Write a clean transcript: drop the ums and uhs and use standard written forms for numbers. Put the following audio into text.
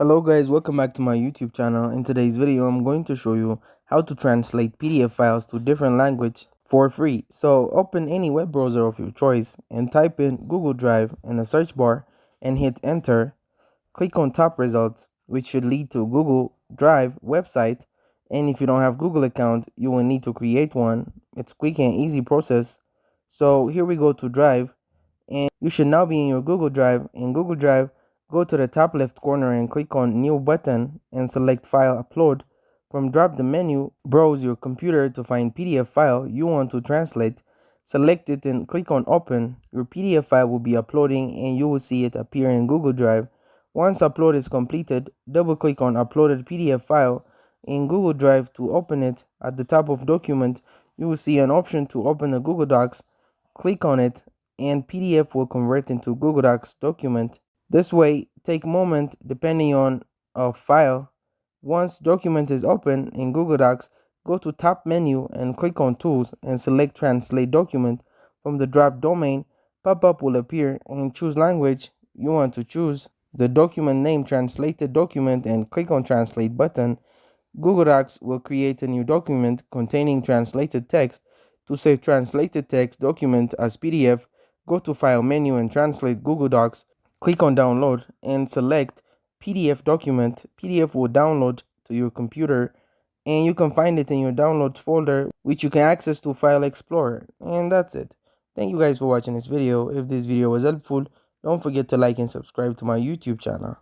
Hello guys, welcome back to my YouTube channel. In today's video, I'm going to show you how to translate PDF files to different language for free. So open any web browser of your choice and type in Google Drive in the search bar and hit enter. Click on top results, which should lead to Google Drive website. And if you don't have Google account, you will need to create one. It's quick and easy process. So here we go to Drive, and you should now be in your Google Drive. In Google Drive, go to the top left corner and click on New button and select File Upload. From drop the menu, browse your computer to find PDF file you want to translate. Select it and click on Open. Your PDF file will be uploading and you will see it appear in Google Drive. Once upload is completed, double click on Uploaded PDF file in Google Drive to open it. At the top of Document, you will see an option to open the Google Docs. Click on it and PDF will convert into Google Docs document. This way, take a moment depending on a file. Once document is open in Google Docs, go to top menu and click on Tools and select Translate Document. From the drop domain, pop-up will appear and choose language you want to choose. The document name Translated Document and click on Translate button. Google Docs will create a new document containing translated text. To save translated text document as PDF, go to File menu and Translate Google Docs. Click on Download and select PDF document. PDF will download to your computer and you can find it in your downloads folder, which you can access to File Explorer. And that's it. Thank you guys for watching this video. If this video was helpful, don't forget to like and subscribe to my YouTube channel.